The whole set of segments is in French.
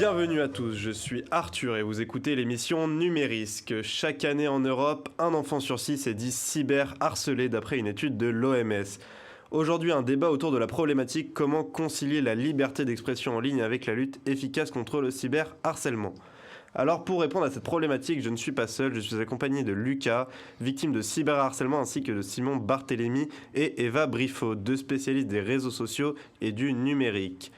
Bienvenue à tous, je suis Arthur et vous écoutez l'émission Numérisque. Chaque année en Europe, un enfant sur 6 est dit cyberharcelé d'après une étude de l'OMS. Aujourd'hui, un débat autour de la problématique comment concilier la liberté d'expression en ligne avec la lutte efficace contre le cyberharcèlement. Alors pour répondre à cette problématique, je ne suis pas seul, je suis accompagné de Lucas, victime de cyberharcèlement, ainsi que de Simon Barthélémy et Eva Briffaut, deux spécialistes des réseaux sociaux et du numérique.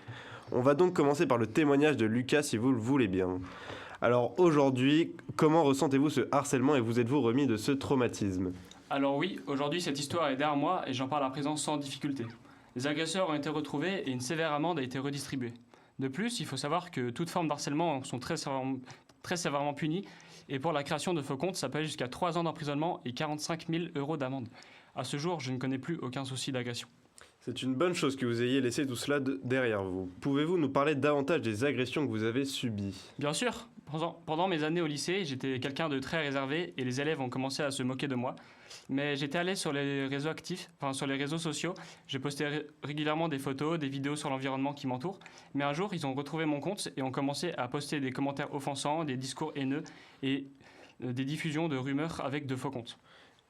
On va donc commencer par le témoignage de Lucas si vous le voulez bien. Alors aujourd'hui, comment ressentez-vous ce harcèlement et vous êtes-vous remis de ce traumatisme ? Alors oui, aujourd'hui cette histoire est derrière moi et j'en parle à présent sans difficulté. Les agresseurs ont été retrouvés et une sévère amende a été redistribuée. De plus, il faut savoir que toute forme d'harcèlement sont très sévèrement punies et pour la création de faux comptes, ça peut aller jusqu'à 3 ans d'emprisonnement et 45 000 € d'amende. À ce jour, je ne connais plus aucun souci d'agression. C'est une bonne chose que vous ayez laissé tout cela derrière vous. Pouvez-vous nous parler davantage des agressions que vous avez subies ? Bien sûr, pendant mes années au lycée, j'étais quelqu'un de très réservé et les élèves ont commencé à se moquer de moi. Mais j'étais à l'aise sur les réseaux sociaux. Je postais régulièrement des photos, des vidéos sur l'environnement qui m'entoure. Mais un jour, ils ont retrouvé mon compte et ont commencé à poster des commentaires offensants, des discours haineux et des diffusions de rumeurs avec de faux comptes.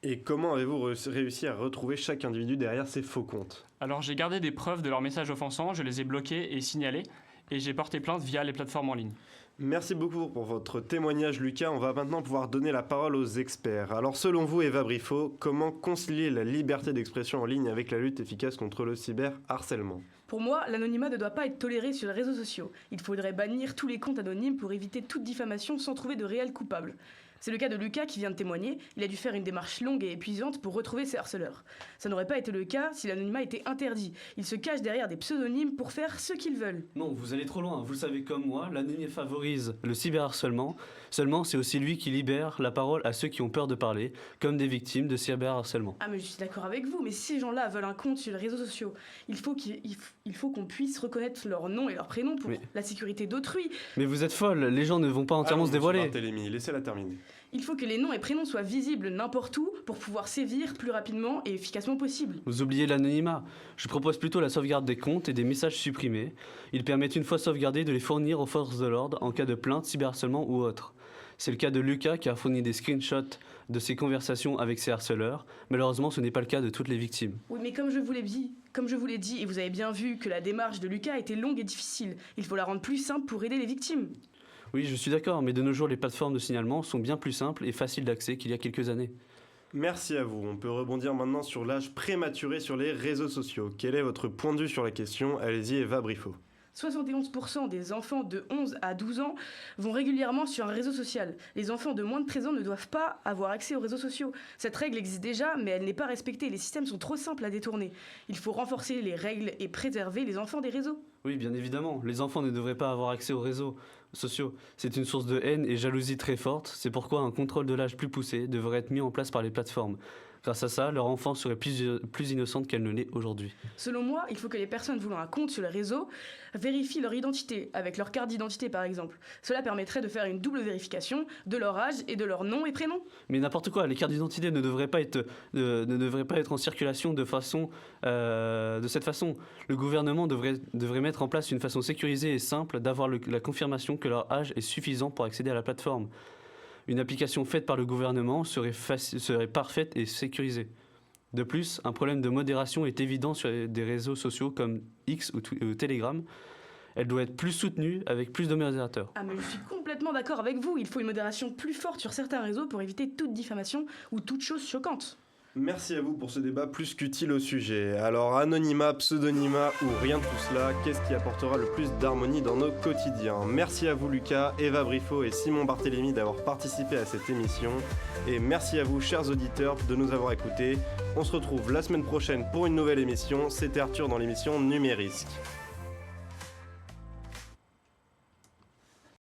Et comment avez-vous réussi à retrouver chaque individu derrière ces faux comptes ? Alors j'ai gardé des preuves de leurs messages offensants, je les ai bloqués et signalés, et j'ai porté plainte via les plateformes en ligne. Merci beaucoup pour votre témoignage, Lucas. On va maintenant pouvoir donner la parole aux experts. Alors selon vous, Eva Briffaut, comment concilier la liberté d'expression en ligne avec la lutte efficace contre le cyberharcèlement ? Pour moi, l'anonymat ne doit pas être toléré sur les réseaux sociaux. Il faudrait bannir tous les comptes anonymes pour éviter toute diffamation sans trouver de réels coupables. C'est le cas de Lucas qui vient de témoigner. Il a dû faire une démarche longue et épuisante pour retrouver ses harceleurs. Ça n'aurait pas été le cas si l'anonymat était interdit. Ils se cachent derrière des pseudonymes pour faire ce qu'ils veulent. Non, vous allez trop loin. Vous le savez comme moi, l'anonymat favorise le cyberharcèlement. Seulement, c'est aussi lui qui libère la parole à ceux qui ont peur de parler, comme des victimes de cyberharcèlement. Ah mais je suis d'accord avec vous, mais si ces gens-là veulent un compte sur les réseaux sociaux, il faut qu'on puisse reconnaître leur nom et leur prénom pour la sécurité d'autrui. Mais vous êtes folle, les gens ne vont pas entièrement se dévoiler. Barthélémy, laissez-la terminer. Il faut que les noms et prénoms soient visibles n'importe où pour pouvoir sévir plus rapidement et efficacement possible. Vous oubliez l'anonymat. Je propose plutôt la sauvegarde des comptes et des messages supprimés. Ils permettent une fois sauvegardés de les fournir aux forces de l'ordre en cas de plainte, cyberharcèlement ou autre. C'est le cas de Lucas qui a fourni des screenshots de ses conversations avec ses harceleurs. Malheureusement, ce n'est pas le cas de toutes les victimes. Oui, mais comme je vous l'ai dit, et vous avez bien vu que la démarche de Lucas était longue et difficile, il faut la rendre plus simple pour aider les victimes. Oui, je suis d'accord, mais de nos jours, les plateformes de signalement sont bien plus simples et faciles d'accès qu'il y a quelques années. Merci à vous. On peut rebondir maintenant sur l'âge prématuré sur les réseaux sociaux. Quel est votre point de vue sur la question ? Allez-y, Eva Briffaut. 71% des enfants de 11 à 12 ans vont régulièrement sur un réseau social. Les enfants de moins de 13 ans ne doivent pas avoir accès aux réseaux sociaux. Cette règle existe déjà, mais elle n'est pas respectée. Les systèmes sont trop simples à détourner. Il faut renforcer les règles et préserver les enfants des réseaux. Oui, bien évidemment. Les enfants ne devraient pas avoir accès aux réseaux sociaux. C'est une source de haine et jalousie très forte. C'est pourquoi un contrôle de l'âge plus poussé devrait être mis en place par les plateformes. Grâce à ça, leur enfance serait plus innocente qu'elle ne l'est aujourd'hui. Selon moi, il faut que les personnes voulant un compte sur les réseaux vérifient leur identité, avec leur carte d'identité par exemple. Cela permettrait de faire une double vérification de leur âge et de leur nom et prénom. Mais n'importe quoi, les cartes d'identité ne devraient pas être en circulation de cette façon. Le gouvernement devrait mettre en place une façon sécurisée et simple d'avoir la confirmation que leur âge est suffisant pour accéder à la plateforme. Une application faite par le gouvernement serait parfaite et sécurisée. De plus, un problème de modération est évident sur des réseaux sociaux comme X ou Telegram. Elle doit être plus soutenue avec plus de modérateurs. Ah mais je suis complètement d'accord avec vous. Il faut une modération plus forte sur certains réseaux pour éviter toute diffamation ou toute chose choquante. Merci à vous pour ce débat plus qu'utile au sujet. Alors, anonymat, pseudonymat ou rien de tout cela, qu'est-ce qui apportera le plus d'harmonie dans nos quotidiens ? Merci à vous Lucas, Eva Briffaut et Simon Barthélémy d'avoir participé à cette émission. Et merci à vous chers auditeurs de nous avoir écoutés. On se retrouve la semaine prochaine pour une nouvelle émission. C'était Arthur dans l'émission Numérisque.